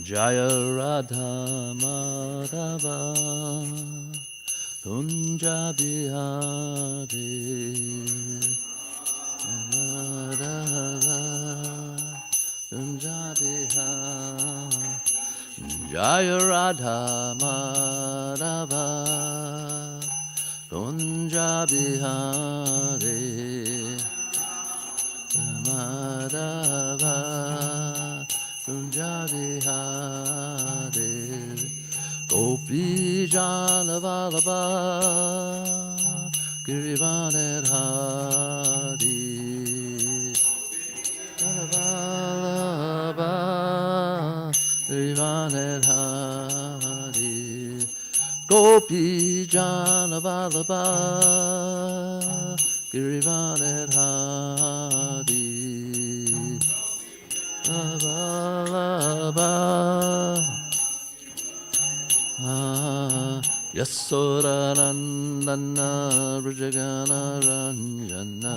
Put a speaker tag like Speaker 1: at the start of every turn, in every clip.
Speaker 1: Jaya Radha Madhava Kunja Bihari Madhava Kunja Bihari Jaya Radha Madhava Kunja Bihari Madhava Kunja Bihari Gopi Jana Vallabha Girivardhari Vallabha Girivardhari Gopi Jana Vallabha Girivardhari Vallabha Yasodanandana Vrajagana Ranjana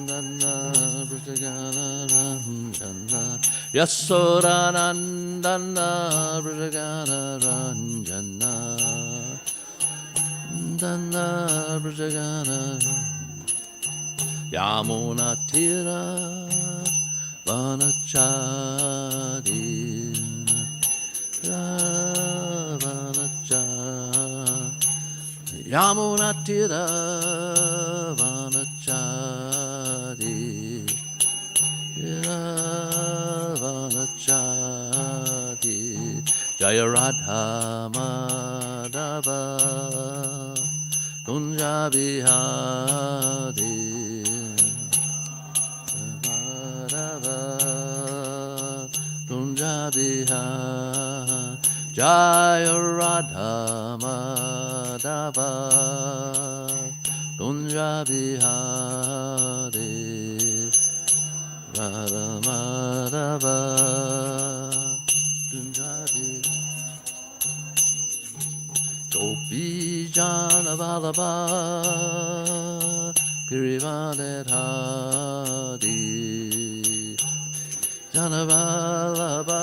Speaker 1: Nandana Vrajagana Ranjana Yasodanandana Vrajagana Ranjana Nandana Vrajagana Yamuna Tira Vanachari Vanachari Yamuna Tira Vanachari Vanachari Jaya Radha Madhava Kunja Bihari Kunja Bihari Jaya Radha Madhava Kunja Bihari Radha Madhava Kunja Bihari Gopi Jana Vallabha Girivardhari Jana Vallabha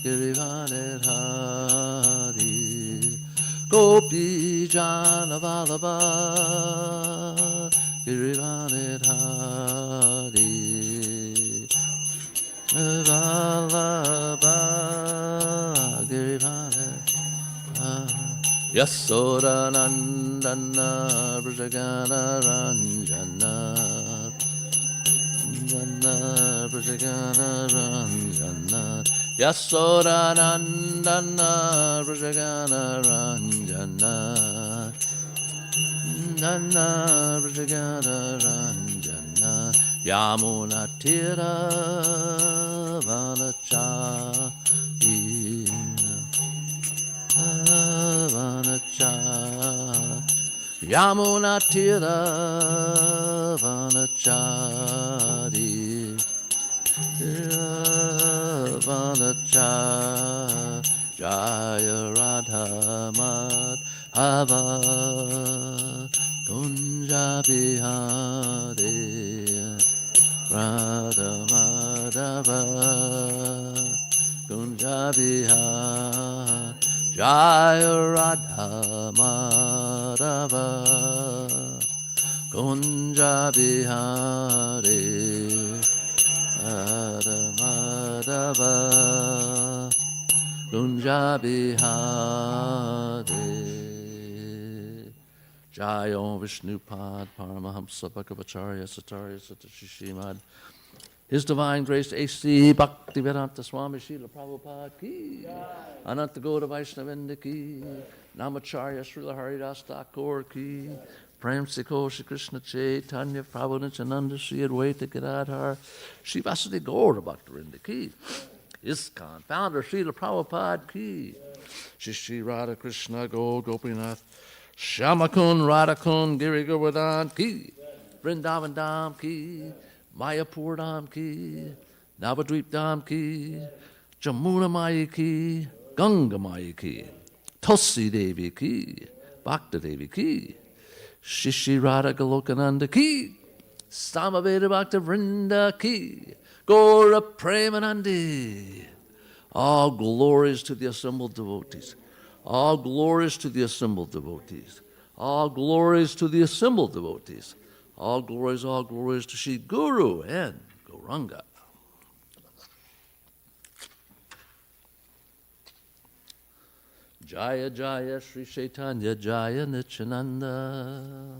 Speaker 1: Girivardhari Gopi Jana Vallabha Girivardhari Vallabha Girivardhari Yasodanandana Vrajagana Ranjana Nandana Vrajagana Ranjana Yasodanandana Vrajagana Ranjana Nandana Vrajagana Ranjana Yamuna Tira Vanachari Vanachari Yamuna Tira Vanachari Vanachari Jaya Radha Madhava Kunja Bihari Radha Madhava Kunja Bihari Jaya Radha Madhava Kunja Bihari Radha Madhava Kunja Bihari Jaya Om Vishnupad Paramahamsa Bhagavacharya Satarya Satashishimad His Divine Grace A.C. Bhaktivedanta Swami Srila Prabhupada Ki Ananta Gauda Vaishnavinda Ki Namacharya Srila Haridas Thakur Ki Prem Sikho Shri Krishna Chaitanya Prabhu Nityananda Shri Advaita Gadadhar Shri Vasudeva Gaura Bhaktivinoda Ki ISKCON Founder Srila Prabhupada Ki Shri Radha Krishna Go Gopinath Shyamakun Radhakun Giri Govardhan Ki Vrindavan Dham Ki Mayapur Dham Ki Navadvip Dham Ki Jamuna Maya Ki Ganga Maya Ki Tulsi Devi Ki Bhakta Devi Ki Shishi Radha Golokananda Ki Samaveda Bhakta Vrinda Ki Gora Premanandi. All glories to the assembled devotees. All glories to the assembled devotees. All glories to the assembled devotees. All glories to Shri Guru and Gauranga. Jaya Jaya Sri Chaitanya Jaya Nityananda.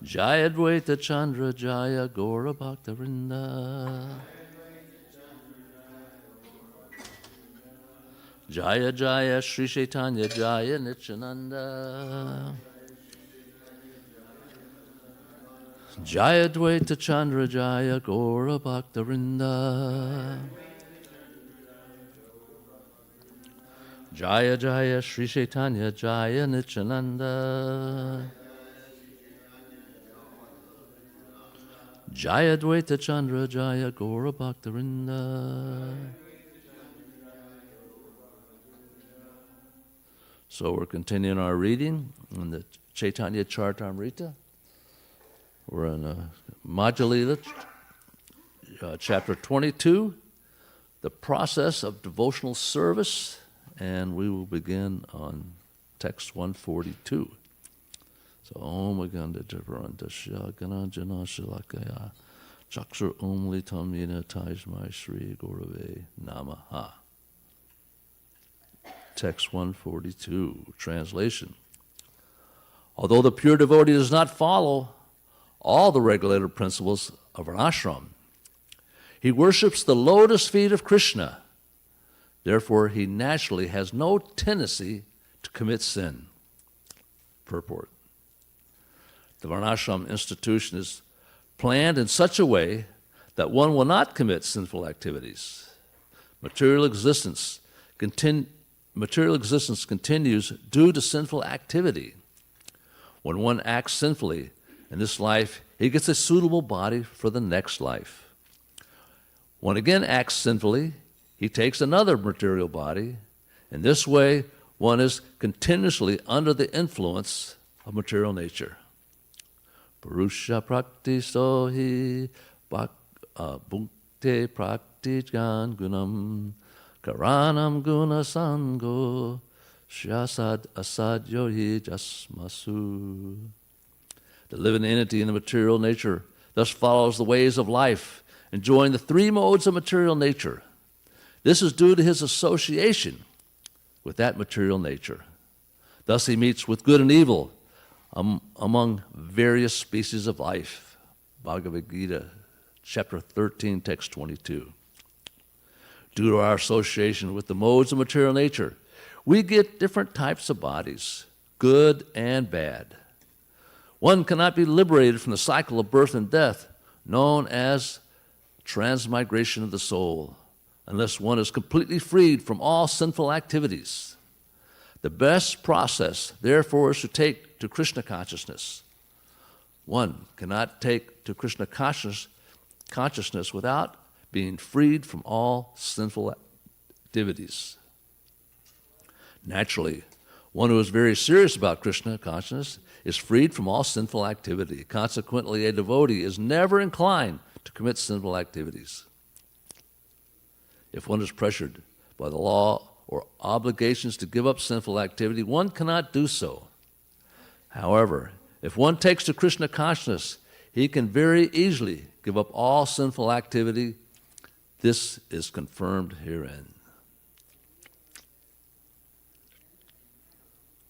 Speaker 1: Jaya Dvaita Chandra Jaya Gaura Bhaktavinda. Jaya Jaya Sri Chaitanya Jaya Nityananda. Jaya Dvaita Chandra Jaya Gaura Bhaktavinda. Jaya Jaya Sri Chaitanya Jaya Nityananda. Jaya Dvaita Chandra Jaya Gaura Bhaktavinda. So we're continuing our reading in the Chaitanya Charitamrita. We're in Madhya Lila, chapter 22, the process of devotional service, and we will begin on text 142. So, Om Aganda Javarandasya Gananjana Shilakaya Chakshur Om Litamina Tajmai Shri Gurave Namaha. Text 142, translation. Although the pure devotee does not follow all the regulated principles of an ashram, he worships the lotus feet of Krishna. Therefore, he naturally has no tendency to commit sin. Purport. The Varnashram institution is planned in such a way that one will not commit sinful activities. Material existence continues due to sinful activity. When one acts sinfully in this life, he gets a suitable body for the next life. One again acts sinfully, he takes another material body. In this way, one is continuously under the influence of material nature. Purusha prakti sohi bhukte prakti jan gunam karanam guna sango shasad asadyo hi jasmasu. The living entity in the material nature thus follows the ways of life, enjoying the three modes of material nature. This is due to his association with that material nature. Thus he meets with good and evil among various species of life. Bhagavad Gita, chapter 13, text 22. Due to our association with the modes of material nature, we get different types of bodies, good and bad. One cannot be liberated from the cycle of birth and death, known as transmigration of the soul, unless one is completely freed from all sinful activities. The best process, therefore, is to take to Krishna consciousness. One cannot take to Krishna consciousness without being freed from all sinful activities. Naturally, one who is very serious about Krishna consciousness is freed from all sinful activity. Consequently, a devotee is never inclined to commit sinful activities. If one is pressured by the law or obligations to give up sinful activity, one cannot do so. However, if one takes to Krishna consciousness, he can very easily give up all sinful activity. This is confirmed herein.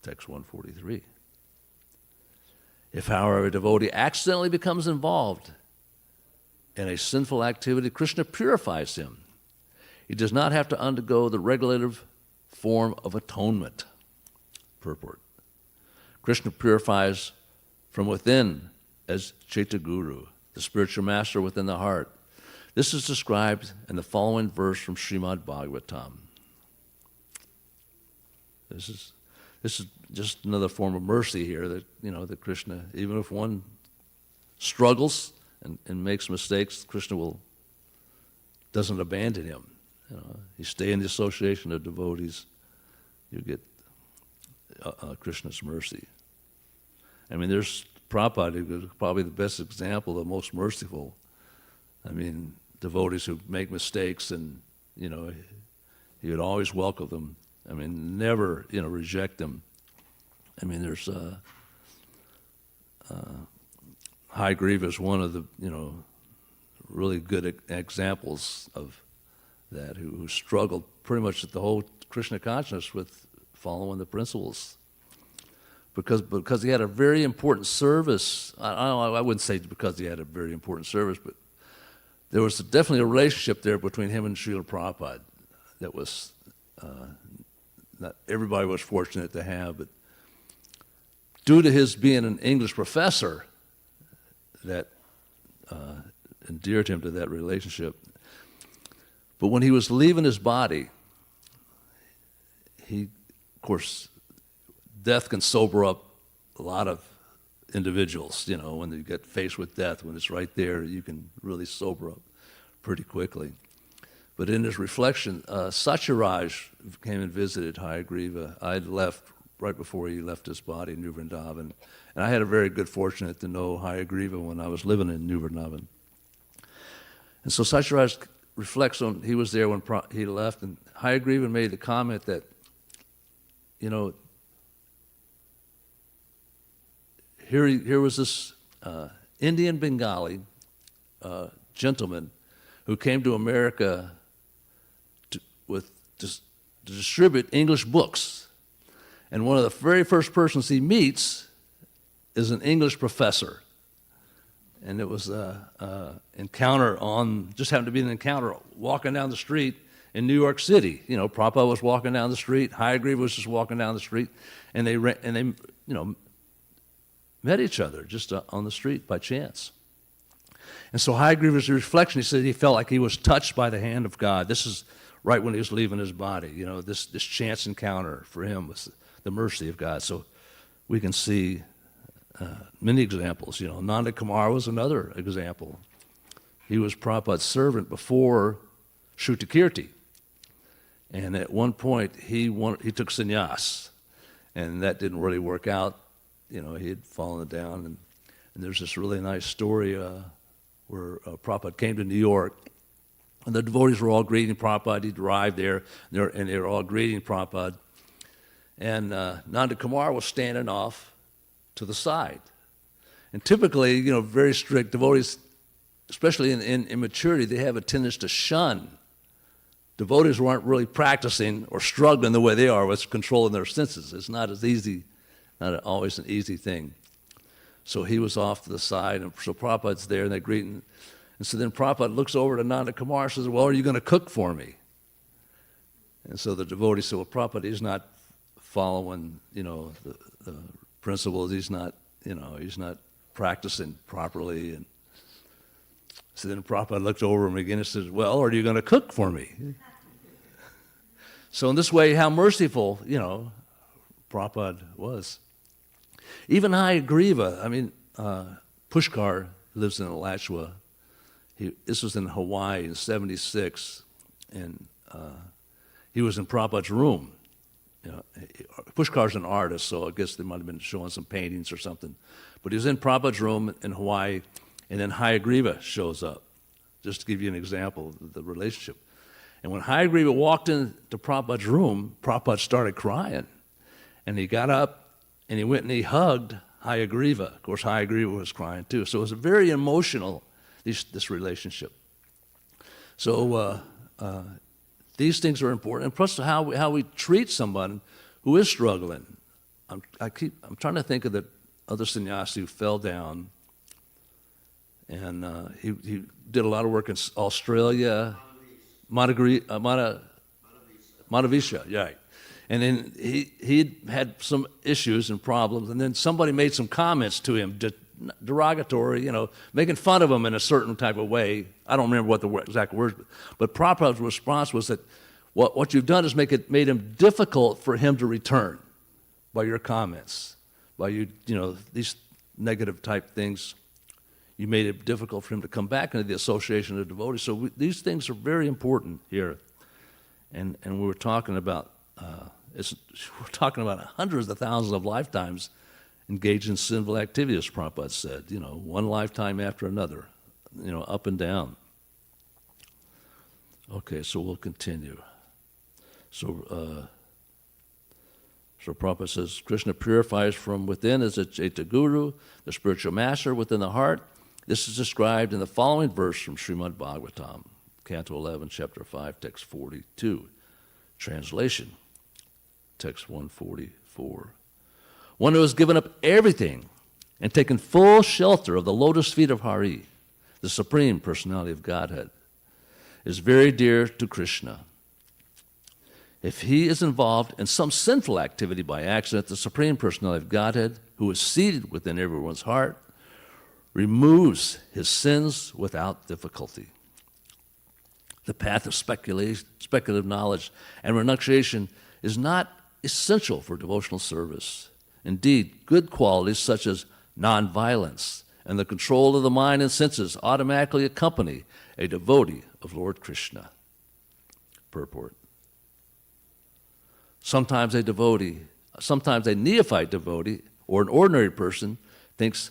Speaker 1: Text 143. If, however, a devotee accidentally becomes involved in a sinful activity, Krishna purifies him. He does not have to undergo the regulative form of atonement. Purport. Krishna purifies from within as Chaitaguru, the spiritual master within the heart. This is described in the following verse from Srimad Bhagavatam. This is just another form of mercy here that Krishna, even if one struggles and makes mistakes, Krishna doesn't abandon him. You stay in the association of devotees, you get Krishna's mercy. I mean, there's Prabhupada was probably the best example, the most merciful. I mean, devotees who make mistakes, and, you know, he would always welcome them. I mean, never, you know, reject them. I mean, there's Hayagriva is one of the, you know, really good examples of that, who struggled pretty much with the whole Krishna consciousness with following the principles. Because he had a very important service. I wouldn't say because he had a very important service, but there was definitely a relationship there between him and Srila Prabhupada that was not everybody was fortunate to have, but due to his being an English professor, that endeared him to that relationship. But when he was leaving his body, he, of course, death can sober up a lot of individuals. You know, when you get faced with death, when it's right there, you can really sober up pretty quickly. But in his reflection, Satyaraj came and visited Hayagriva. I had left right before he left his body in New Vrindavan. And I had a very good fortune to know Hayagriva when I was living in New Vrindavan. And so Satyaraj reflects on, he was there when he left, and Hayagriva made the comment that, you know, here was this Indian Bengali gentleman who came to America to distribute English books. And one of the very first persons he meets is an English professor. And it was an encounter just happened to be an encounter walking down the street in New York City. You know, Prabhupada was walking down the street, Hayagriva was just walking down the street, and they you know, met each other just on the street by chance. And so Hayagriva's reflection, he said he felt like he was touched by the hand of God. This is right when he was leaving his body. You know, this chance encounter for him was the mercy of God. So we can see many examples. You know, Nanda Kumar was another example. He was Prabhupada's servant before Shrutakirti. And at one point, he took sannyas, and that didn't really work out. You know, he had fallen down, and there's this really nice story where Prabhupada came to New York, and the devotees were all greeting Prabhupada. He'd arrived there, and they were all greeting Prabhupada. And Nanda Kumar was standing off to the side. And typically, you know, very strict devotees, especially in immaturity, they have a tendency to shun devotees who aren't really practicing or struggling the way they are with controlling their senses. It's not as easy, not always an easy thing. So he was off to the side, and so Prabhupada's there, and they greet him. And so then Prabhupada looks over to Nanda Kumar and says, well, are you going to cook for me? And so the devotee said, well, Prabhupada, he's not following, you know, the principles. He's not, you know, he's not practicing properly. And so then Prabhupada looked over him again and said, well, are you going to cook for me? So in this way, how merciful, you know, Prabhupada was. Even Hayagriva, I mean, Pushkar lives in Alachua. This was in Hawaii in '76, and he was in Prabhupada's room. You know, Pushkar's an artist, so I guess they might have been showing some paintings or something. But he was in Prabhupada's room in Hawaii, and then Hayagriva shows up, just to give you an example of the relationship. And when Hayagriva walked into Prabhupada's room, Prabhupada started crying. And he got up, and he went and he hugged Hayagriva. Of course, Hayagriva was crying too. So it was very emotional, this relationship. So these things are important. And plus how we treat someone who is struggling. I'm trying to think of the other sannyasi who fell down. And he did a lot of work in Australia. Matavisha, right. And then he had some issues and problems, and then somebody made some comments to him, derogatory, you know, making fun of him in a certain type of way. I don't remember what the exact words, but Prabhupada's response was that what you've done is made him difficult for him to return by your comments, by you know, these negative type things. You made it difficult for him to come back into the association of devotees. So these things are very important here, and we were talking about. We're talking about hundreds of thousands of lifetimes engage in sinful activity, as Prabhupada said, one lifetime after another, up and down. Okay, so we'll continue. So Prabhupada says, Krishna purifies from within as a Chaitya Guru, the spiritual master within the heart. This is described in the following verse from Srimad Bhagavatam, Canto 11, Chapter 5, Text 42. Translation, Text 144. One who has given up everything and taken full shelter of the lotus feet of Hari, the Supreme Personality of Godhead, is very dear to Krishna. If he is involved in some sinful activity by accident, the Supreme Personality of Godhead, who is seated within everyone's heart, removes his sins without difficulty. The path of speculative knowledge and renunciation is not essential for devotional service. Indeed, good qualities such as nonviolence and the control of the mind and senses automatically accompany a devotee of Lord Krishna. Purport. Sometimes a neophyte devotee or an ordinary person thinks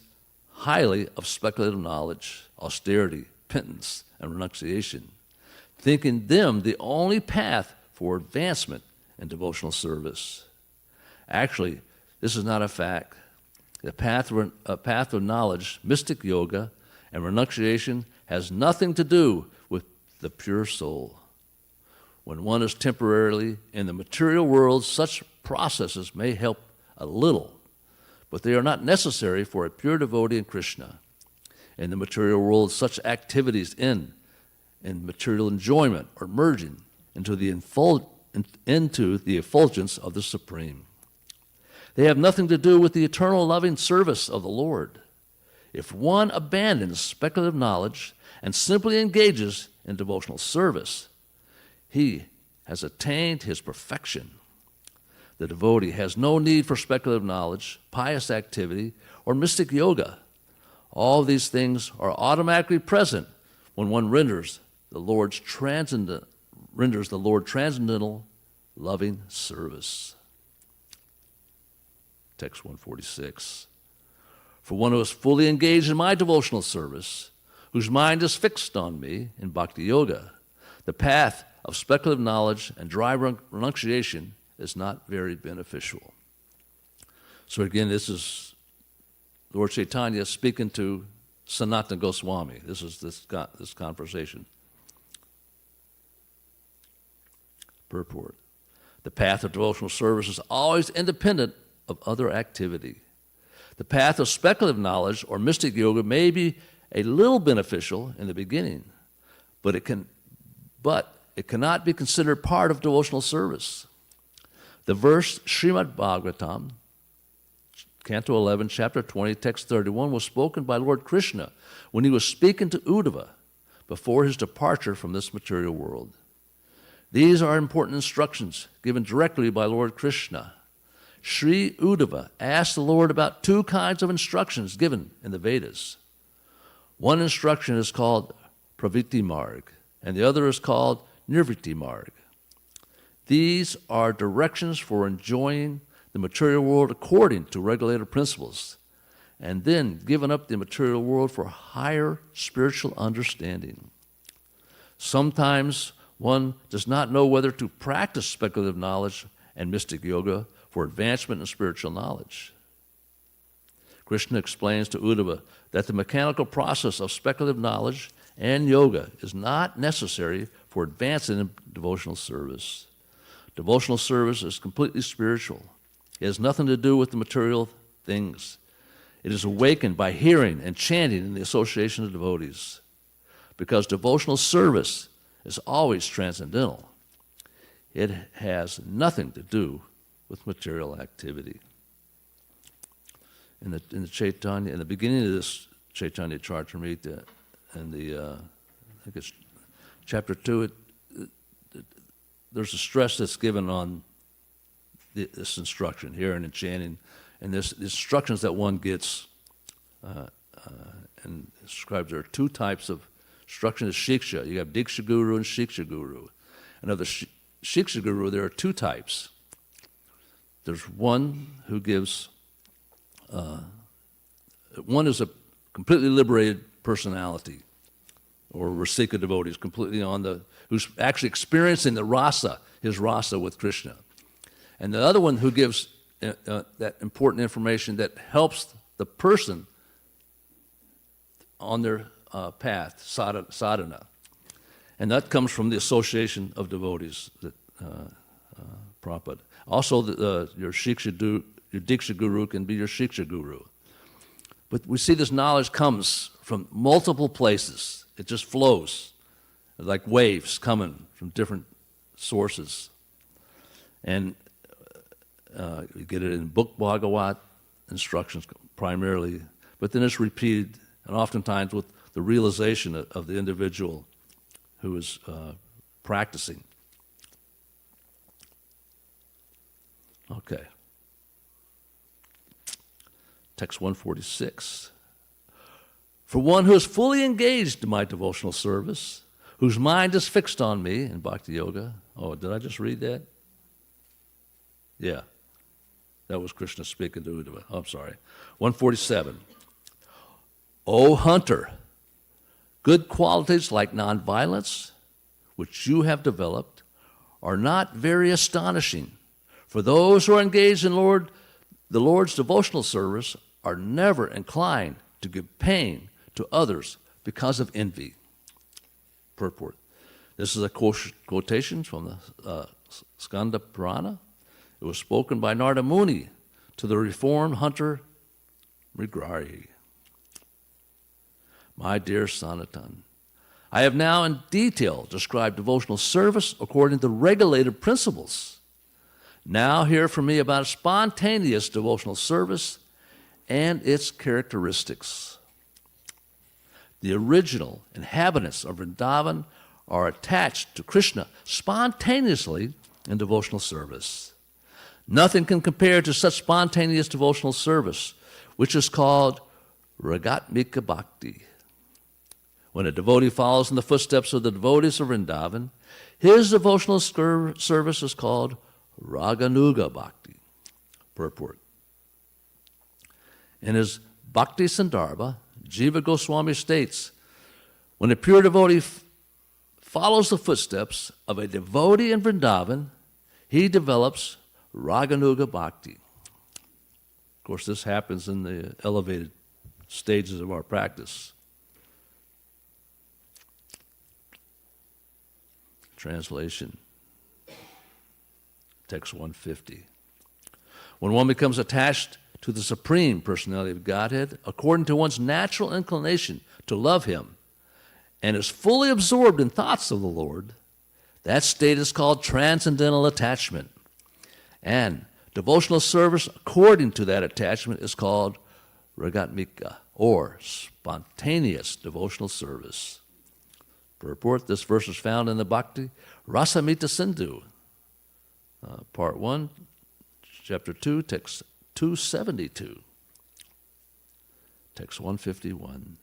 Speaker 1: highly of speculative knowledge, austerity, penance, and renunciation, thinking them the only path for advancement in devotional service. Actually, this is not a fact. The path of knowledge, mystic yoga, and renunciation has nothing to do with the pure soul. When one is temporarily in the material world, such processes may help a little, but they are not necessary for a pure devotee in Krishna. In the material world, such activities in material enjoyment or merging into the effulgence of the Supreme. They have nothing to do with the eternal loving service of the Lord. If one abandons speculative knowledge and simply engages in devotional service, he has attained his perfection. The devotee has no need for speculative knowledge, pious activity, or mystic yoga. All these things are automatically present when one renders the Lord transcendental loving service. Text 146. For one who is fully engaged in my devotional service, whose mind is fixed on me in bhakti yoga, the path of speculative knowledge and dry renunciation is not very beneficial. So again, this is Lord Chaitanya speaking to Sanatana Goswami. This is this conversation. Purport. The path of devotional service is always independent of other activity. The path of speculative knowledge or mystic yoga may be a little beneficial in the beginning, but it cannot be considered part of devotional service. The verse Srimad Bhagavatam, Canto 11, Chapter 20, Text 31, was spoken by Lord Krishna when he was speaking to Uddhava before his departure from this material world. These are important instructions given directly by Lord Krishna. Sri Uddhava asked the Lord about two kinds of instructions given in the Vedas. One instruction is called Pravritti Marg, and the other is called Nirvritti Marg. These are directions for enjoying the material world according to regulated principles, and then giving up the material world for higher spiritual understanding. Sometimes one does not know whether to practice speculative knowledge and mystic yoga for advancement in spiritual knowledge. Krishna explains to Uddhava that the mechanical process of speculative knowledge and yoga is not necessary for advancing in devotional service. Devotional service is completely spiritual. It has nothing to do with the material things. It is awakened by hearing and chanting in the association of devotees. Because devotional service is always transcendental, it has nothing to do with material activity. In the Chaitanya, in the beginning of this Chaitanya Charitamrita, and I think it's chapter 2, there's a stress that's given on this instruction, hearing and chanting, and this the instructions that one gets, and describes there are two types of instruction is Shiksha. You have Diksha Guru and Shiksha Guru. And of the Shiksha Guru, there are two types. There's one who gives one is a completely liberated personality, or Rasika devotee is completely who's actually experiencing the rasa, his rasa with Krishna. And the other one who gives that important information that helps the person on their path, sadhana. And that comes from the association of devotees that Prabhupada. Also, your Diksha Guru can be your Shiksha Guru. But we see this knowledge comes from multiple places. It just flows like waves coming from different sources. And you get it in book Bhagavat instructions primarily, but then it's repeated, and oftentimes with the realization of the individual who is practicing. Okay. Text 146. For one who is fully engaged in my devotional service, whose mind is fixed on me in Bhakti Yoga. Oh, did I just read that? Yeah. That was Krishna speaking to Uddhava. Oh, I'm sorry. 147. O hunter, good qualities like nonviolence, which you have developed, are not very astonishing. For those who are engaged in the Lord's devotional service are never inclined to give pain to others because of envy. Purport. This is a quotation from the Skanda Purana. It was spoken by Narada Muni to the reformed hunter Mrigarhi. My dear Sanatan, I have now in detail described devotional service according to regulated principles. Now hear from me about spontaneous devotional service and its characteristics. The original inhabitants of Vrindavan are attached to Krishna spontaneously in devotional service. Nothing can compare to such spontaneous devotional service, which is called Ragatmika Bhakti. When a devotee follows in the footsteps of the devotees of Vrindavan, his devotional service is called Raganuga Bhakti. Purport. In his Bhakti Sandarbha, Jiva Goswami states, when a pure devotee follows the footsteps of a devotee in Vrindavan, he develops Raganuga Bhakti. Of course, this happens in the elevated stages of our practice. Translation. Text 150. When one becomes attached to the Supreme Personality of Godhead, according to one's natural inclination to love Him, and is fully absorbed in thoughts of the Lord, that state is called transcendental attachment. And devotional service according to that attachment is called Ragatmika, or spontaneous devotional service. Purport, this verse is found in the Bhakti Rasamrita Sindhu, Part 1, Chapter 2, Text 272. Text 151.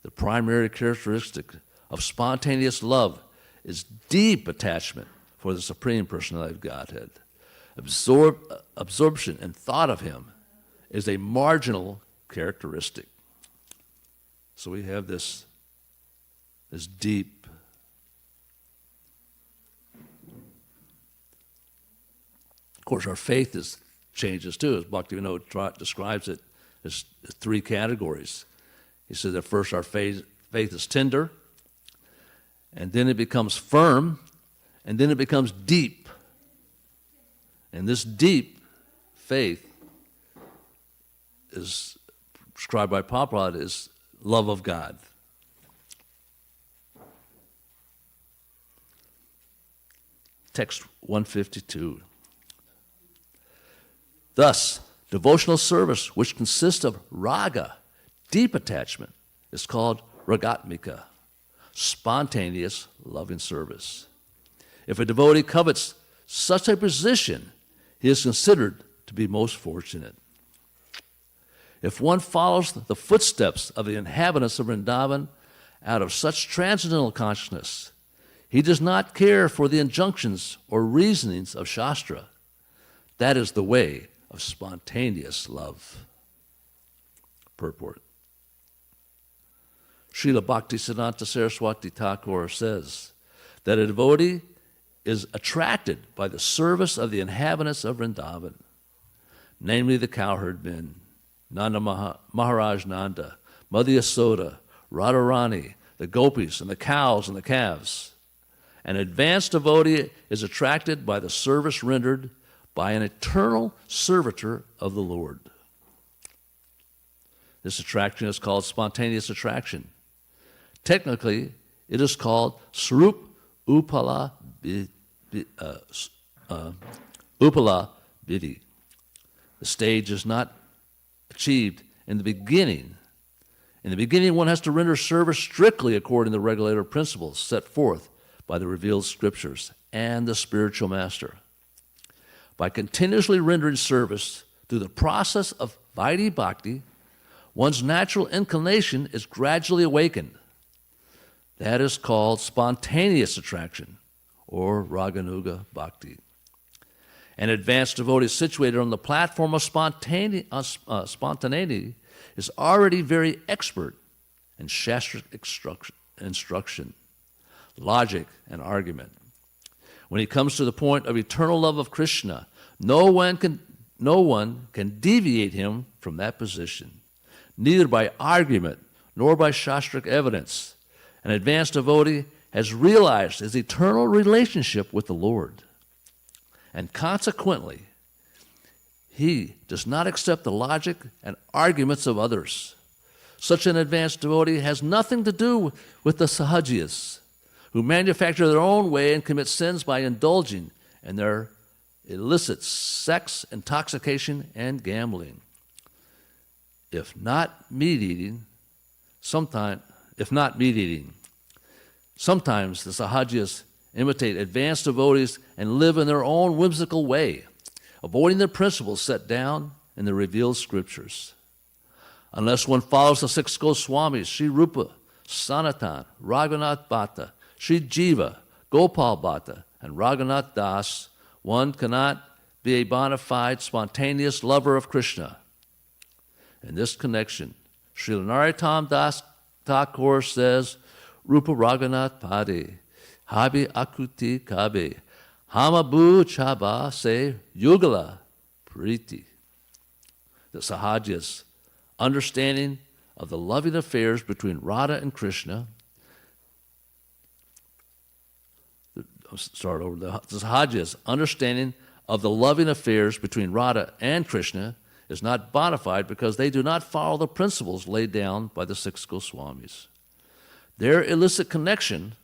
Speaker 1: The primary characteristic of spontaneous love is deep attachment for the Supreme Personality of Godhead. Absorption and thought of Him is a marginal characteristic. So we have this deep Of course, our faith changes too, as Bhaktivinoda describes it as three categories. He says that first our faith is tender, and then it becomes firm, and then it becomes deep. And this deep faith is described by Prabhupada as love of God. Text 152. Thus, devotional service, which consists of raga, deep attachment, is called ragatmika, spontaneous loving service. If a devotee covets such a position, he is considered to be most fortunate. If one follows the footsteps of the inhabitants of Vrindavan out of such transcendental consciousness, he does not care for the injunctions or reasonings of Shastra. That is the way of spontaneous love. Purport. Srila Bhaktisiddhanta Saraswati Thakur says that a devotee is attracted by the service of the inhabitants of Vrindavan, namely the cowherd men, Nanda Maharaj Nanda, Mother Yasoda, Radharani, the gopis, and the cows and the calves. An advanced devotee is attracted by the service rendered by an eternal servitor of the Lord. This attraction is called spontaneous attraction. Technically, it is called Swarup Upala Vidhi. The stage is not achieved in the beginning. In the beginning, one has to render service strictly according to the regulator principles set forth by the revealed scriptures and the spiritual master. By continuously rendering service through the process of Vaidhi Bhakti, one's natural inclination is gradually awakened. That is called spontaneous attraction, or Raganuga Bhakti. An advanced devotee situated on the platform of spontaneity is already very expert in shastric instruction, logic, and argument. When he comes to the point of eternal love of Krishna, no one can deviate him from that position, neither by argument nor by shastric evidence. An advanced devotee has realized his eternal relationship with the Lord, and consequently, he does not accept the logic and arguments of others. Such an advanced devotee has nothing to do with the sahajiyas, who manufacture their own way and commit sins by indulging in their illicit sex, intoxication, and gambling. If not meat eating, sometimes the sahajiyas imitate advanced devotees and live in their own whimsical way, avoiding the principles set down in the revealed scriptures. Unless one follows the six Goswamis, Sri Rupa, Sanatan, Raghunath Bhatta, Sri Jiva, Gopal Bhatta, and Raghunath Das, one cannot be a bona fide, spontaneous lover of Krishna. In this connection, Srila Narottam Das Thakur says, Rupa Raghunath Pade, Habi Akuti Kabe, Hamabu Chaba Se Yugala Priti. The Sahajya's understanding of the loving affairs between Radha and Krishna. The Sahajya's understanding of the loving affairs between Radha and Krishna is not bona fide because they do not follow the principles laid down by the six Goswamis. Their illicit connection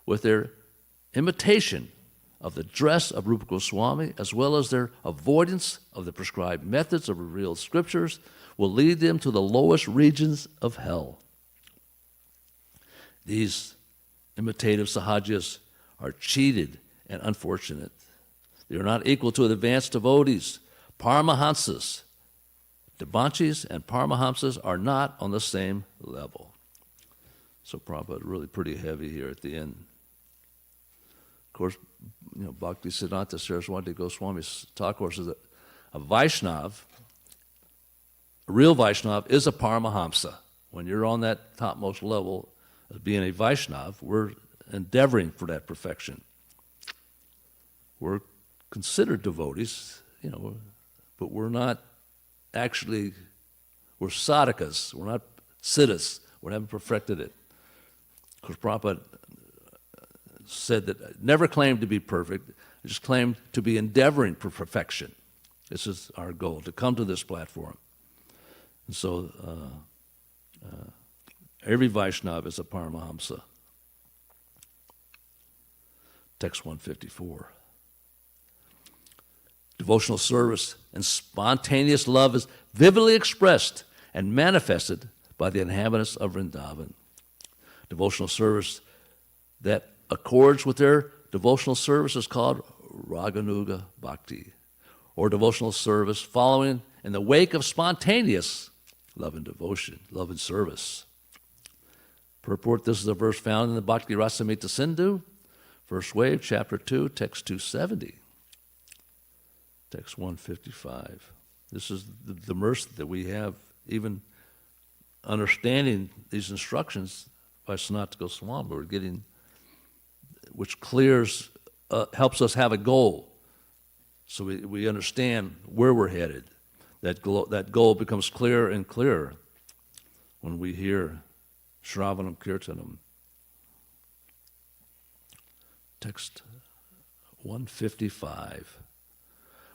Speaker 1: with their imitation of the dress of Rupa Goswami, as well as their avoidance of the prescribed methods of revealed scriptures, will lead them to the lowest regions of hell. These imitative sahajyas are cheated and unfortunate. They are not equal to the advanced devotees. Paramahamsas, Debachis, and Paramahamsas are not on the same level. So Prabhupada really pretty heavy here at the end. Of course, Bhaktisiddhanta Saraswati Goswami Thakur says that a Vaishnav, a real Vaishnav, is a Paramahamsa. When you're on that topmost level of being a Vaishnav, we're endeavoring for that perfection. We're considered devotees, but we're not actually, we're sadhakas, we're not siddhas, we haven't perfected it. Because Prabhupada said that never claimed to be perfect, just claimed to be endeavoring for perfection. This is our goal, to come to this platform. And so every Vaishnava is a Paramahamsa. Text 154. Devotional service and spontaneous love is vividly expressed and manifested by the inhabitants of Vrindavan. Devotional service that accords with their devotional service is called Raganuga Bhakti, or devotional service following in the wake of spontaneous love and devotion, love and service. Purport, this is a verse found in the Bhakti Rasamrita Sindhu, first wave, chapter 2, text 270. Text 155. This is the mercy that we have even understanding these instructions by Sanat Goswami, we're getting, which clears, helps us have a goal. So we understand where we're headed. That goal becomes clearer and clearer when we hear Shravanam Kirtanam. Text 155.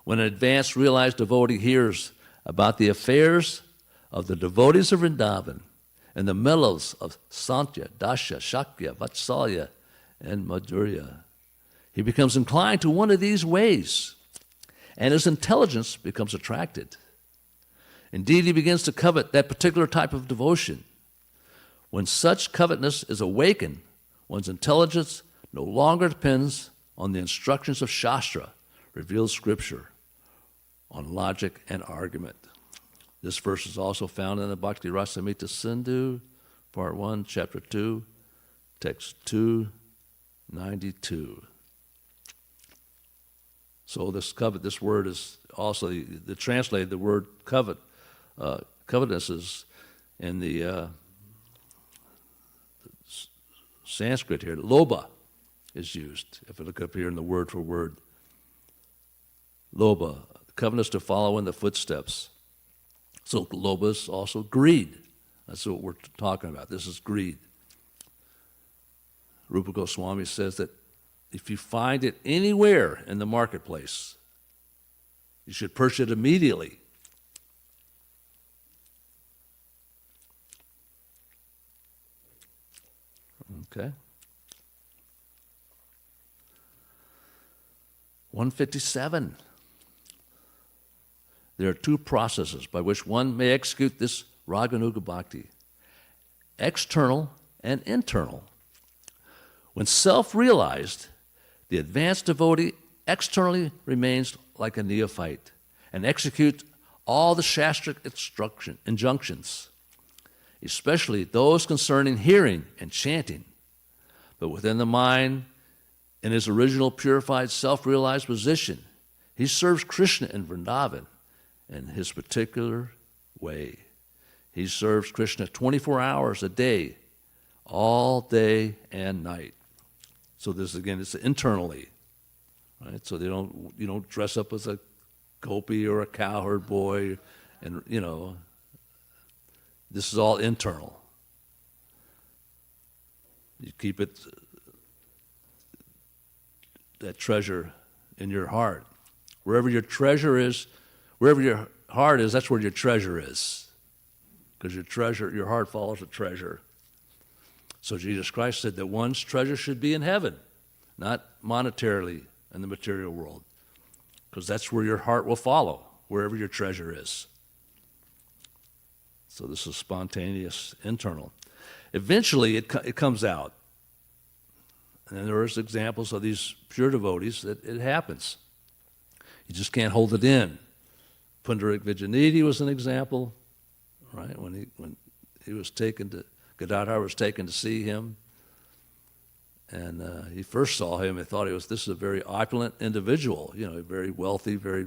Speaker 1: When an advanced realized devotee hears about the affairs of the devotees of Vrindavan and the mellows of Santya, Dasya, Shakya, Vatsalya, and Madhurya, he becomes inclined to one of these ways, and his intelligence becomes attracted. Indeed, he begins to covet that particular type of devotion. When such covetousness is awakened, one's intelligence no longer depends on the instructions of Shastra, revealed scripture, on logic and argument. This verse is also found in the Bhakti Rasamrita Sindhu, Part 1, Chapter 2, Text 292. So this word is also, the translated, the word covetousness is in the Sanskrit here, lobha is used. If you look up here in the word for word, lobha, covetousness to follow in the footsteps. So lobha is also greed. That's what we're talking about. This is greed. Rupa Goswami says that if you find it anywhere in the marketplace, you should purchase it immediately. Okay. 157. There are two processes by which one may execute this Raganuga Bhakti, external and internal. When self-realized, the advanced devotee externally remains like a neophyte and executes all the Shastric injunctions, especially those concerning hearing and chanting. But within the mind, in his original purified self-realized position, he serves Krishna in Vrindavan in his particular way. He serves Krishna 24 hours a day, all day and night. So this, again, it's internally, right? So you don't dress up as a gopi or a cowherd boy, and this is all internal. You keep it, that treasure in your heart. Wherever your treasure is, wherever your heart is, that's where your treasure is. Because your heart follows the treasure. So Jesus Christ said that one's treasure should be in heaven, not monetarily in the material world. Because that's where your heart will follow, wherever your treasure is. So this is spontaneous, internal. Eventually it comes out. And then there's examples of these pure devotees that it happens. You just can't hold it in. Pundarik Vijayanidhi was an example, right? When he was taken to, Gadadhar was taken to see him, and he first saw him and thought this is a very opulent individual, very wealthy, very,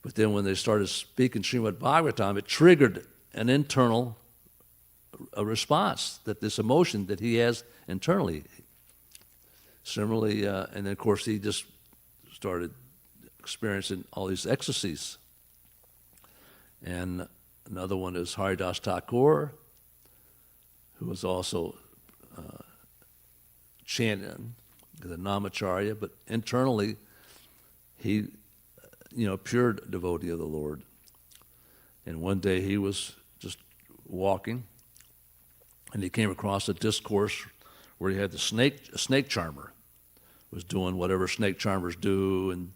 Speaker 1: But then when they started speaking Srimad Bhagavatam, it triggered an internal response, that this emotion that he has internally. Similarly, and then of course he just started experiencing all these ecstasies. And another one is Haridas Thakur, who was also chanting the Namacharya, but internally he, pure devotee of the Lord. And one day he was just walking, and he came across a discourse where he had a snake charmer was doing whatever snake charmers do, and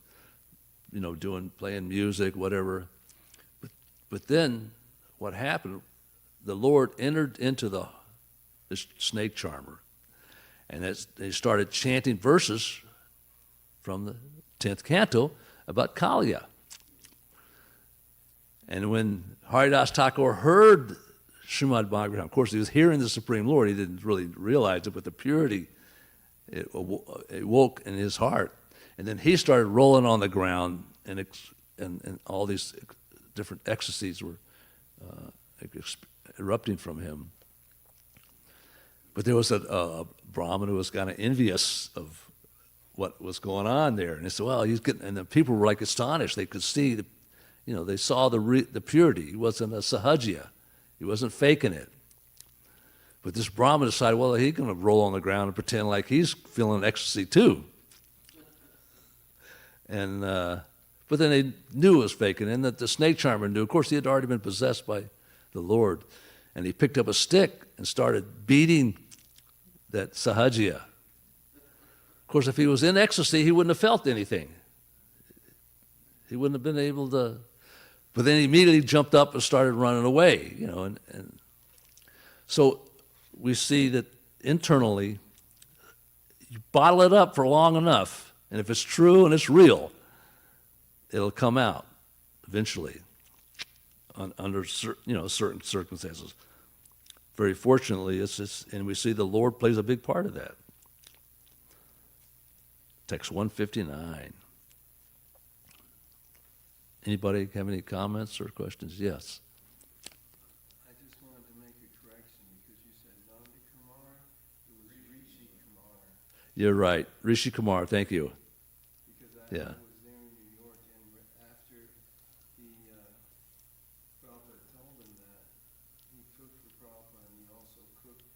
Speaker 1: playing music, whatever. But then what happened? The Lord entered into this snake charmer, and they started chanting verses from the 10th canto about Kaliya. And when Haridas Thakur heard Srimad Bhagavatam, of course he was hearing the Supreme Lord, he didn't really realize it, but the purity, it woke in his heart. And then he started rolling on the ground, and all these different ecstasies were erupting from him. But there was a Brahmin who was kind of envious of what was going on there. And he said, well, he's getting, and the people were like astonished. They could see, they saw the purity. He wasn't a sahajya. He wasn't faking it. But this Brahmin decided, well, he's going to roll on the ground and pretend like he's feeling ecstasy too. And but then they knew it was faking, and that the snake charmer knew. Of course, he had already been possessed by the Lord. And he picked up a stick and started beating that sahajya. Of course, if he was in ecstasy, he wouldn't have felt anything. He wouldn't have been able to. But then he immediately jumped up and started running away, and so we see that internally, you bottle it up for long enough, and if it's true and it's real, it'll come out eventually under certain circumstances. Very fortunately, and we see the Lord plays a big part of that. Text 159. Anybody have any comments or questions? Yes.
Speaker 2: I just wanted to make a correction because you said Nanda Kumar. It was Rishi Kumar.
Speaker 1: You're right. Rishi Kumar, thank you.
Speaker 2: Because I
Speaker 1: Yeah.
Speaker 2: was there in New York, and after the Prabhupada told him that, he cooked for Prabhupada, and he also cooked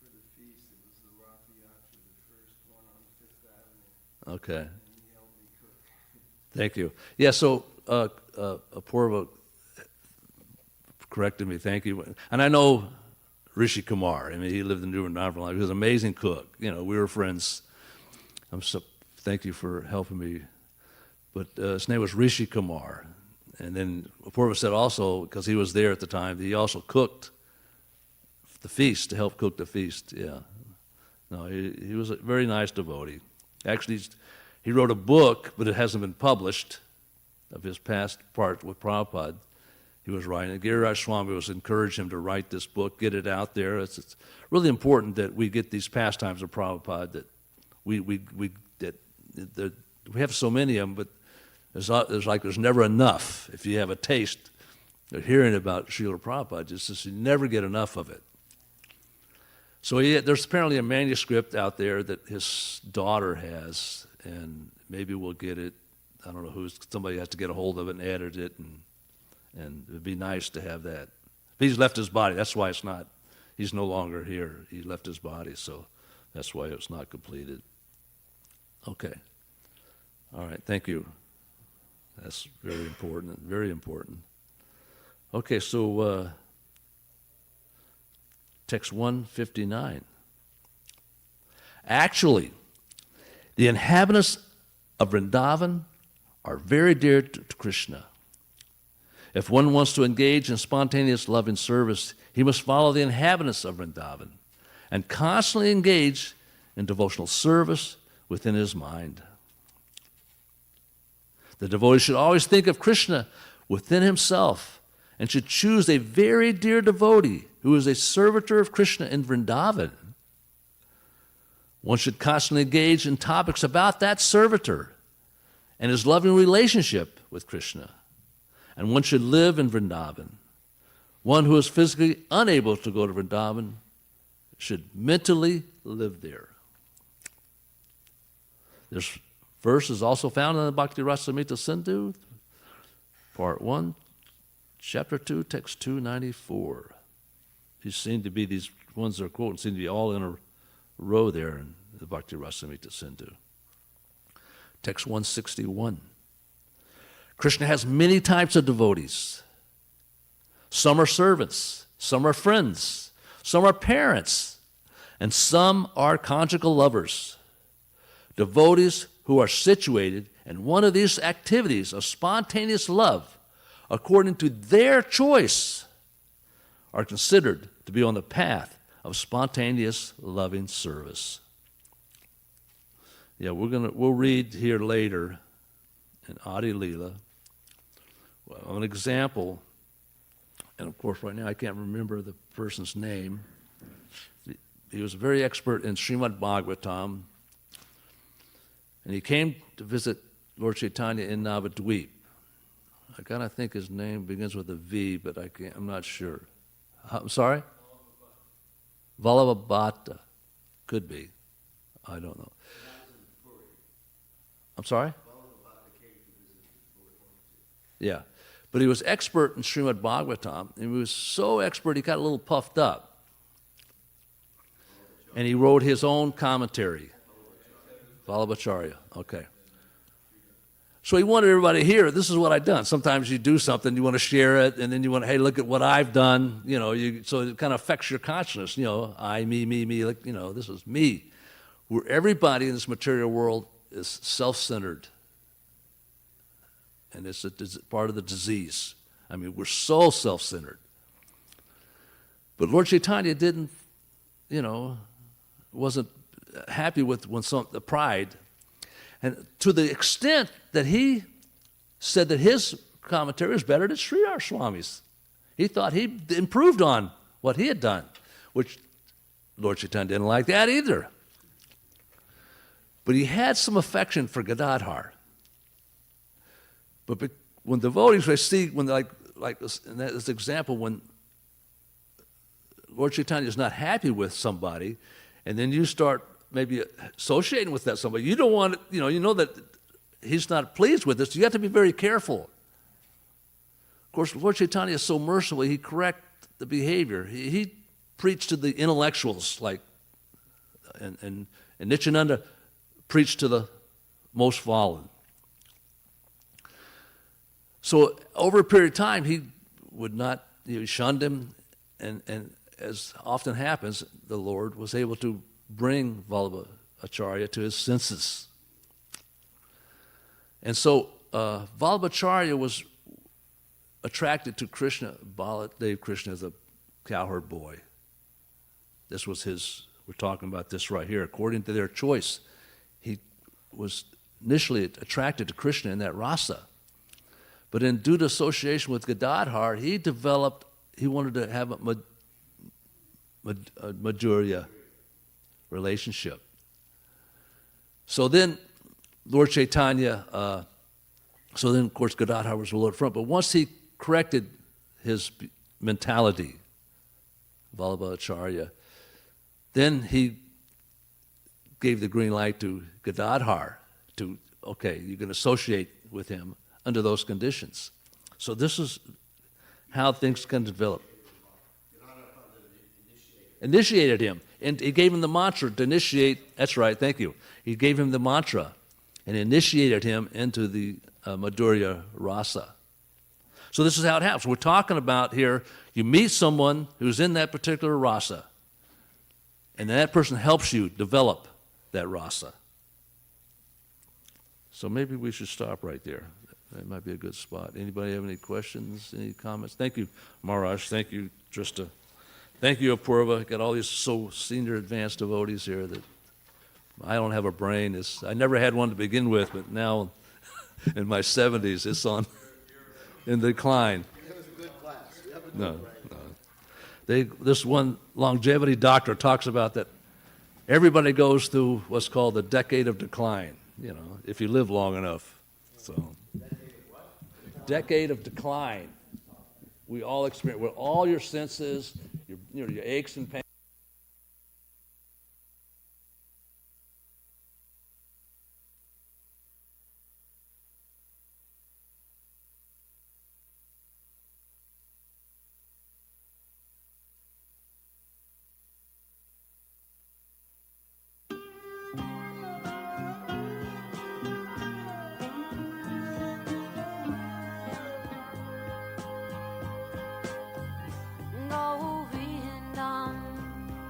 Speaker 2: for the feast. It was the Rath Yatra, the first one on Fifth Avenue,
Speaker 1: Okay.
Speaker 2: and he helped me cook.
Speaker 1: Thank you. Yeah, so Apurva corrected me, thank you. And I know Rishi Kumar. I mean, he lived in Vrindavan for a long time. He was an amazing cook. We were friends. Thank you for helping me. But his name was Rishi Kumar. And then Apurva said also, because he was there at the time, he also cooked the feast, to help cook the feast. Yeah. No, he was a very nice devotee. Actually, he wrote a book, but it hasn't been published, of his past part with Prabhupada. He was writing it. Giriraj Swami was encouraging him to write this book, get it out there. It's really important that we get these pastimes of Prabhupada, that we have so many of them, but there's never enough. If you have a taste of hearing about Srila Prabhupada, you never get enough of it. So there's apparently a manuscript out there that his daughter has, and maybe we'll get it. I don't know somebody has to get a hold of it and edit it, and it'd be nice to have that. He's left his body, that's why he's no longer here. He left his body, so that's why it's not completed. Okay. All right, thank you. That's very important, very important. Okay, so text 159. Actually, the inhabitants of Vrindavan are very dear to Krishna. If one wants to engage in spontaneous loving service, he must follow the inhabitants of Vrindavan and constantly engage in devotional service within his mind. The devotee should always think of Krishna within himself and should choose a very dear devotee who is a servitor of Krishna in Vrindavan. One should constantly engage in topics about that servitor and his loving relationship with Krishna. And one should live in Vrindavan. One who is physically unable to go to Vrindavan should mentally live there. This verse is also found in the Bhakti Rasamrita Sindhu, Part 1, Chapter 2, Text 294. These seem to be, these ones they're quoting, seem to be all in a row there in the Bhakti Rasamrita Sindhu. Text 161. Krishna has many types of devotees. Some are servants, some are friends, some are parents, and some are conjugal lovers. Devotees who are situated in one of these activities of spontaneous love, according to their choice, are considered to be on the path of spontaneous loving service. Yeah, we'll read here later in Adi Leela an example, and of course right now I can't remember the person's name. He was very expert in Srimad Bhagavatam, and he came to visit Lord Chaitanya in Navadvip. I kind of think his name begins with a V, but I'm not sure. I'm sorry? Vallabhata. Could be. I don't know. I'm sorry? Yeah. But he was expert in Srimad Bhagavatam, and he was so expert he got a little puffed up. And he wrote his own commentary. Vallabhacharya, okay. So he wanted everybody to hear, this is what I've done. Sometimes you do something, you want to share it, and then you want to, hey, look at what I've done. So it kind of affects your consciousness. I, me, like, this is me. Where everybody in this material world is self-centered. And it's part of the disease. I mean, we're so self-centered. But Lord Chaitanya didn't, wasn't happy with the pride. And to the extent that he said that his commentary was better than Sridhar Swami's. He thought he improved on what he had done, which Lord Chaitanya didn't like that either. But he had some affection for Gadadhar. But when devotees see, like this, in this example, when Lord Chaitanya is not happy with somebody, and then you start maybe associating with that somebody, you don't want it, you know that he's not pleased with this, you have to be very careful. Of course, Lord Chaitanya is so merciful, he corrects the behavior. He preached to the intellectuals, and Nityananda preached to the most fallen. So over a period of time, he would not, he shunned him, and as often happens, the Lord was able to bring Vallabhacharya to his senses. And so Vallabhacharya was attracted to Krishna, Baladev Krishna, as a cowherd boy. This was we're talking about this right here. According to their choice, he was initially attracted to Krishna in that rasa. But due to association with Gadadhar, he wanted to have a Madhurya relationship. So then Lord Chaitanya, of course Gadadhar was the Lord front, but once he corrected his mentality, Vallabhacharya, then he gave the green light to Gadadhar to, okay, you can associate with him under those conditions. So this is how things can develop. Initiated him, and he gave him the mantra to initiate. That's right, thank you. He gave him the mantra and initiated him into the Madhurya rasa. So this is how it happens. We're talking about here, you meet someone who's in that particular rasa, and that person helps you develop that rasa. So maybe we should stop right there. That might be a good spot. Anybody have any questions, any comments? Thank you, Maharaj. Thank you, Trista. Thank you, Apurva. Got all these so senior advanced devotees here that I don't have a brain. I never had one to begin with, but now in my 70s, it's in decline.
Speaker 2: It was a good class. You have a good
Speaker 1: No.
Speaker 2: brain.
Speaker 1: This one longevity doctor talks about that everybody goes through what's called the decade of decline, if you live long enough. So, decade of decline. We all experience, with all your senses, your aches and pains.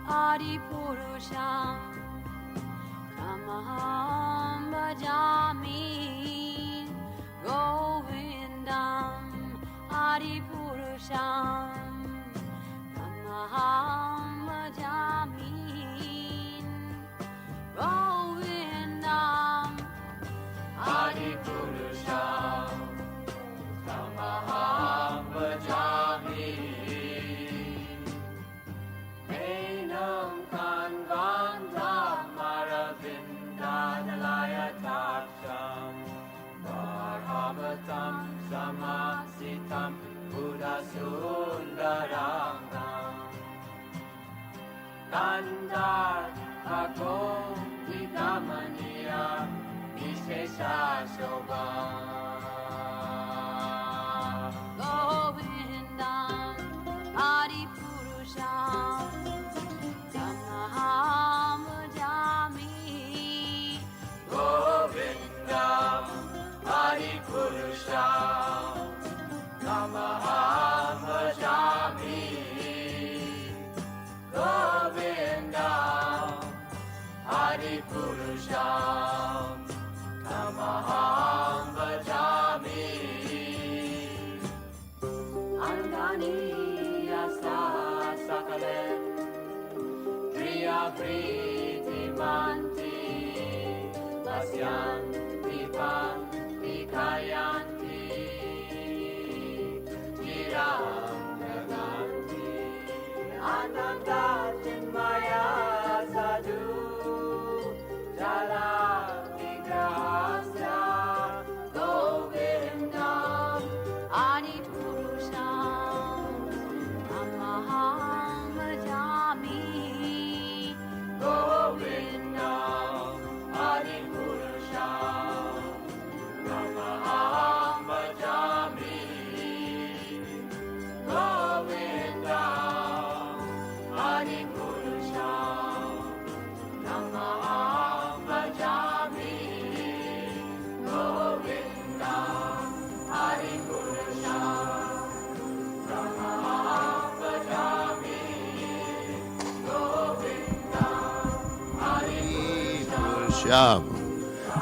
Speaker 3: Adipurusham Tamaham Bhajami Govindam Adipurusham Tamaham Bhajami Govindam Adipurusham Tamaham Bhajami Enam Kanvandam Maravindadalaya Taksham Varhavatam Samasitam Buddha Sundarangam Kandar Ako Ikamaniya Vishesha Shobha
Speaker 4: Govindam Adipurusham Tamaham Bhajami
Speaker 3: Govindam Hari Purusham Tamaham Bhajami Govindam Hari Purusham Tamaham Bhajami Angani Yasa Sakale Priya Priti Manti Pasyanti Panti Kayanti Giram Naganti Ananda Chinmaya Sadhu Jala Vigrahasya
Speaker 4: Govindam Adipurusham Tamaham Bhajami
Speaker 3: Govindam Hari Purusham Tamaham Bhajami Govindam Hari Purusham Tamaham Bhajami Govindam Hari Purusham Tamaham Bhajami Govindam Hari
Speaker 5: Purusham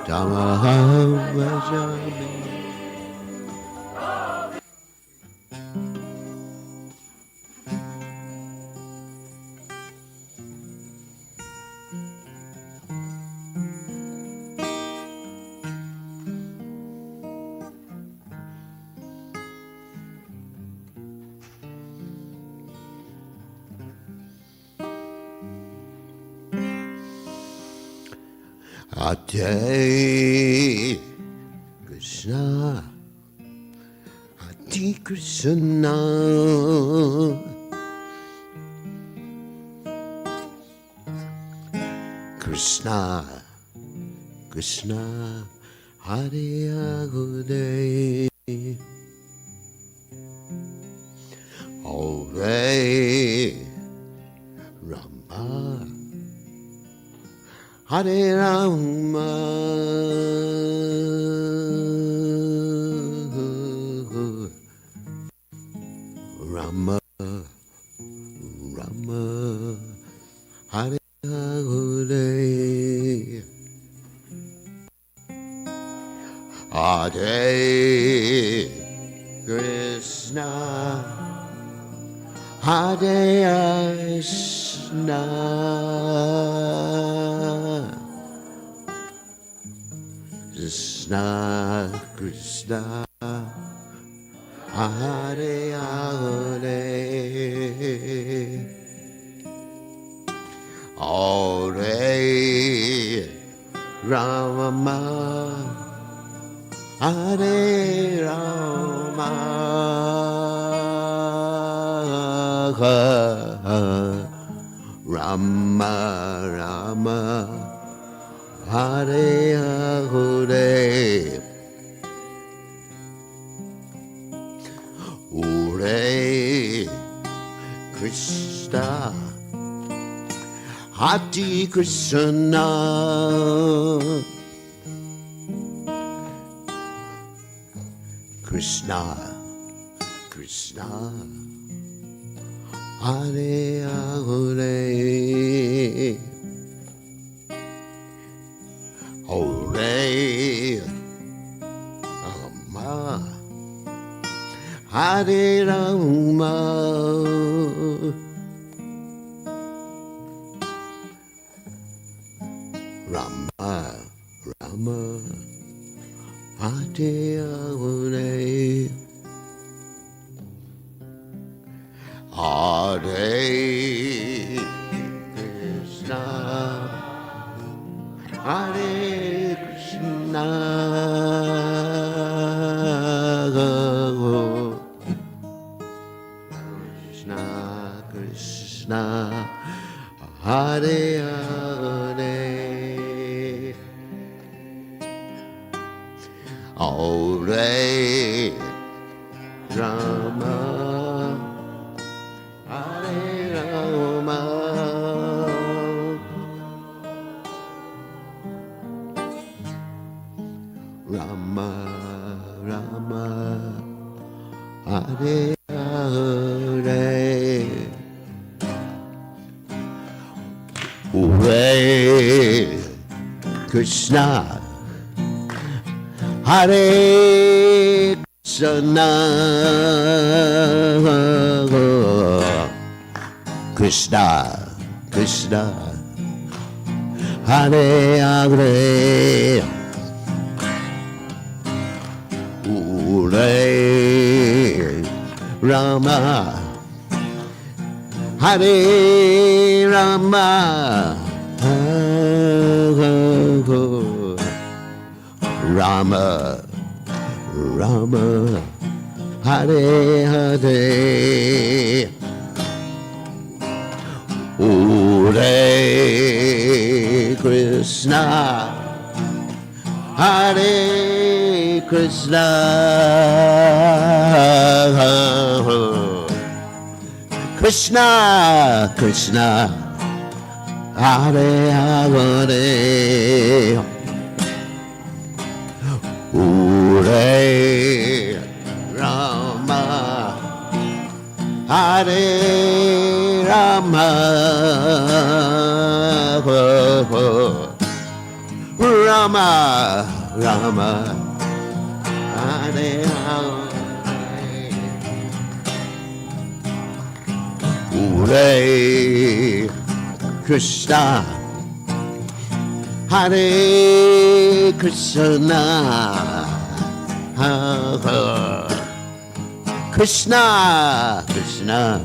Speaker 5: Tamaham Bhajami. Hare Krishna, Hare Krishna, Krishna, Krishna, Hare Hare, Hare Rama, Hare Rama, Rama, Rama, Hare Hare, Hare Krishna, Hare Krishna, Krishna, Krishna, Hare Hare, Hare Rama, Hare Rama, Rama Rama, Hare Hare, Hare Krishna, Hare Krishna, Krishna, Krishna, Hare Hare, Hare Rama, Hare Rama, Rama Rama, Hare Hare, Hare Krishna, Hare Krishna, Krishna Krishna, Hare Hare Hare Rama Hare Rama Rama Rama Hare Hare Hare Krishna Hare Krishna Krishna Krishna Hare Hare Hare Rama Hare Rama Rama Rama Hare Hare Hare Krishna Hare Krishna Krishna Krishna Hare Hare Hare Rama Hare Rama Rama Rama Hare Hare Krishna Hare Krishna Krishna Krishna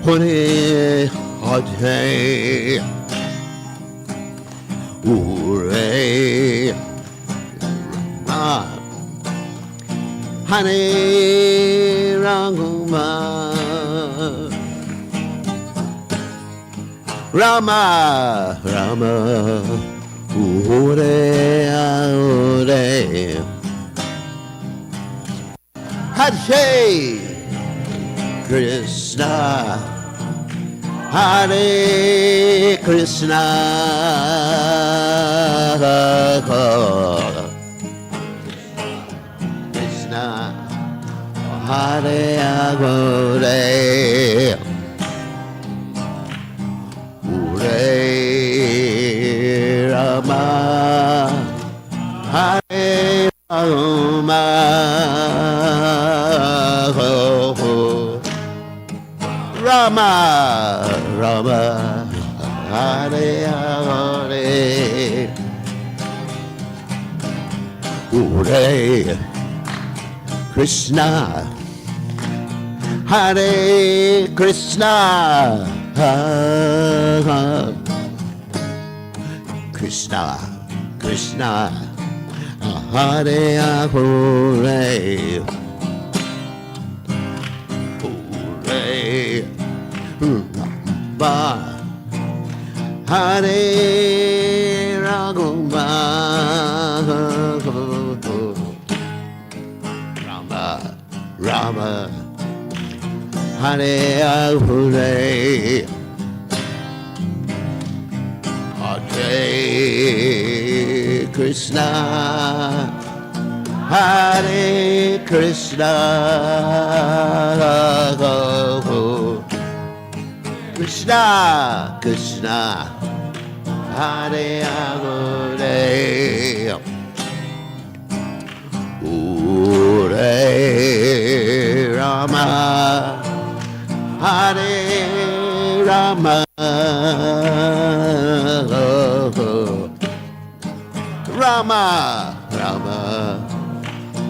Speaker 5: Hare Hare Hare Hare Rama Rama Rama Hare Hare Hare Krishna Hare Krishna Krishna Hare Hare Hare Rama Hare Rama Rama Rama Hare Hare Hare Krishna Hare Krishna Krishna Krishna Hare Hare Hare Rama Hare Rama Rama Rama Hare Hare Hare Krishna Hare Krishna Krishna Krishna Hare Hare Hare Rama Hare Rama Rama Rama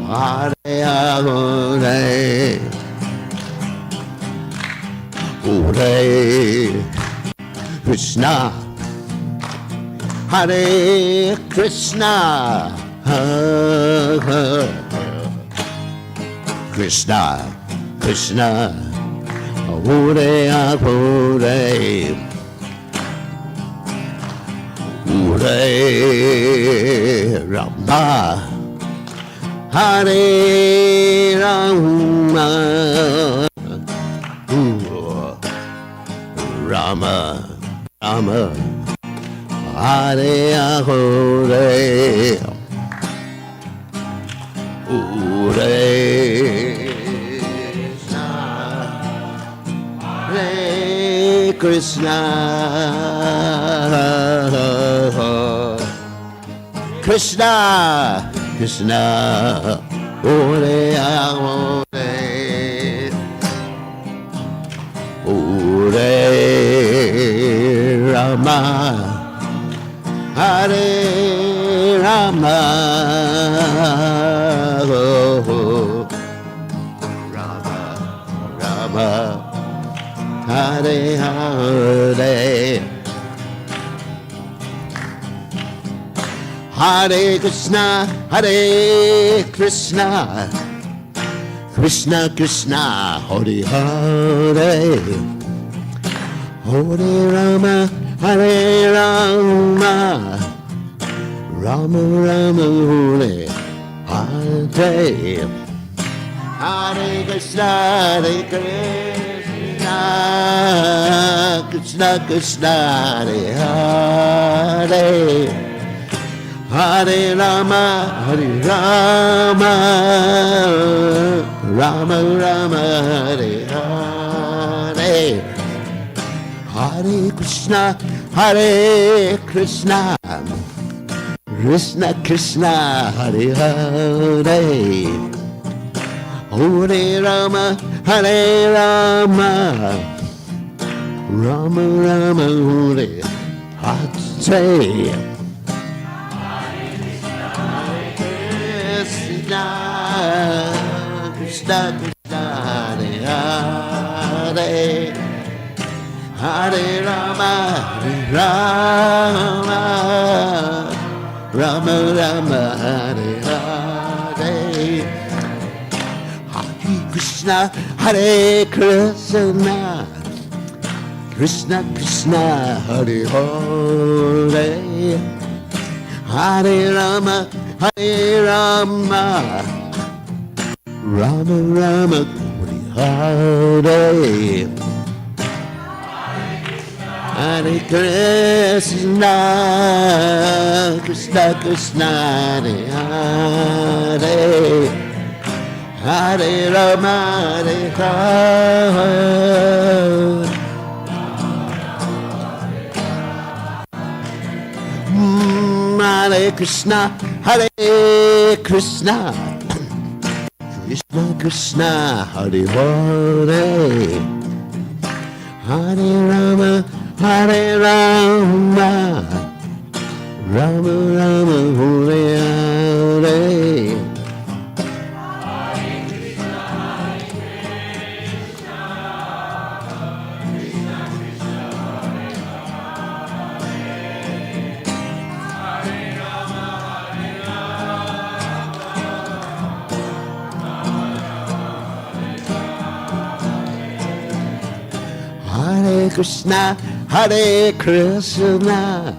Speaker 5: Hare Hare Hare Krishna Hare Krishna Krishna Krishna Hare Hare Rama, Hare Rama, Rama, Rama, Hare Hare, Hare Krishna, Krishna, Krishna, Hare Hare, Hare Rama, Hare Rama, Rama, Rama, Hare Hare, Hare Krishna, Hare Krishna, Krishna Krishna, Hare Hare, Hare Rama, Hare Rama, Rama Rama, Hare Hare, Hare Krishna, Hare Krishna, Krishna Krishna, Hare Hare, Hare Rama, Hare Rama, Rama Rama, Hare Hare, Hare Krishna, Hare Krishna, Krishna Krishna, Hare Hare, Hare Rama, Hare Rama, Rama Rama, Hare Hare. Krishna, Krishna, Hare Hare, Hare Rama, Hare Rama, Rama Rama, Hare Hare, Hare Krishna, Hare Krishna, Krishna Krishna, Hare Hare, Hare Rama, Hare Rama, Rama Rama, Hare Hare Krishna, Krishna Krishna, Hare Hare, Hare Rama, Hare Hare, Hare Krishna, Hare Krishna, Krishna Krishna, Hare Hare, Hare Rama, Hare Rama, Rama Rama, Hare Hare, Hare Krishna, Hare Krishna,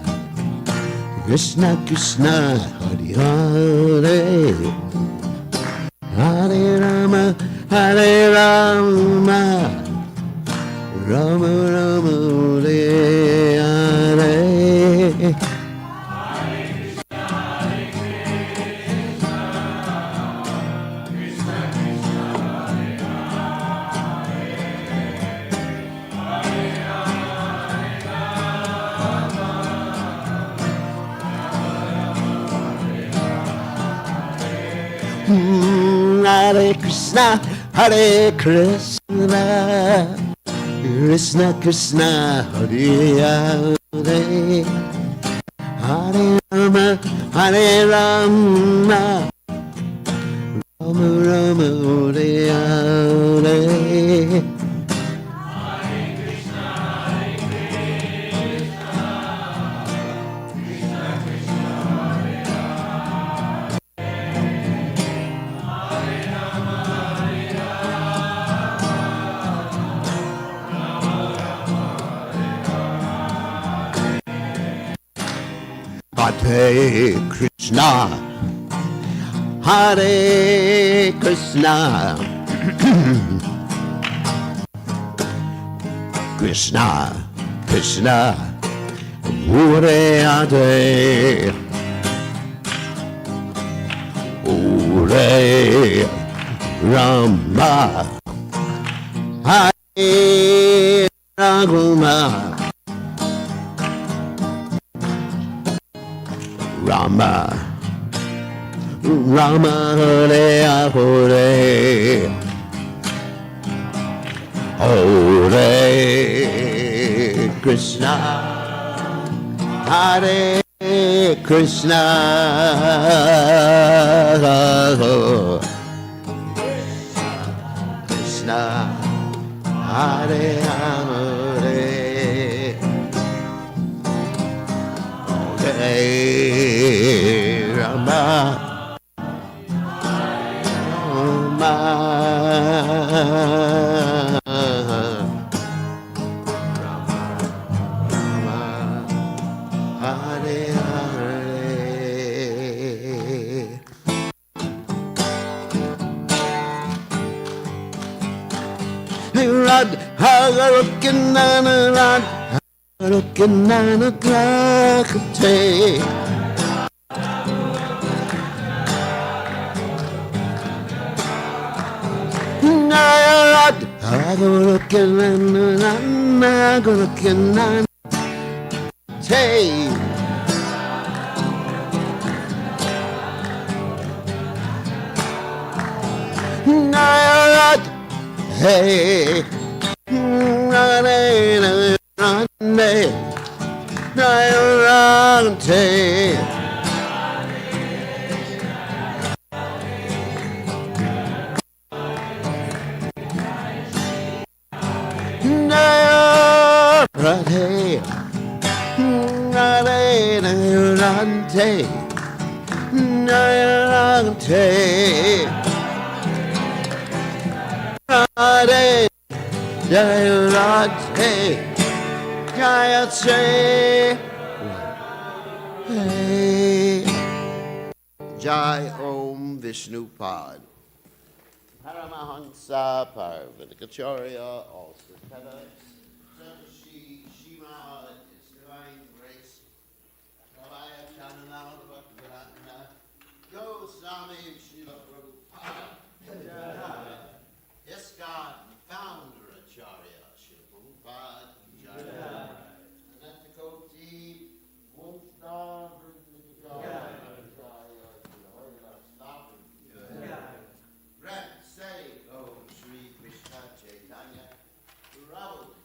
Speaker 5: Krishna Krishna, Hare Hare, Hare Rama, Hare Rama, Rama Rama, Hare Hare. Hare Krishna, Hare Krishna, Krishna Krishna, Hare Hare, Hare Rama, Hare Rama, Rama Rama, Hare Hare. Hare Krishna, Hare Krishna, Krishna, Krishna, Hare Hare, Hare Rama, Hare Raghuva, Rama, Rama Hare Hare, Hare Krishna, Hare Krishna, Krishna, Hare Hare, Hare Rama, Rama, Hare Hare. Rad Hagarukinana Rad Hagarukinana Krakate Rad Hagarukinana Hagarukinana Tay Rad Hey Rane Rane Rante Rante Rane Rante Rante Rante Jayarate, Jayate, hey, Jai Om Vishnupad, Paramahansa Parvatikacharya, also Shri Shima, His Divine Grace, Pravaya Chananama Bhaktivedanta, Goswami Srila Prabhupada, ISKCON founder Acharya Srila Prabhupada, Anantakoti, Wolfdog, Grant say, oh, Sri Krishna Chaitanya, Prabhu.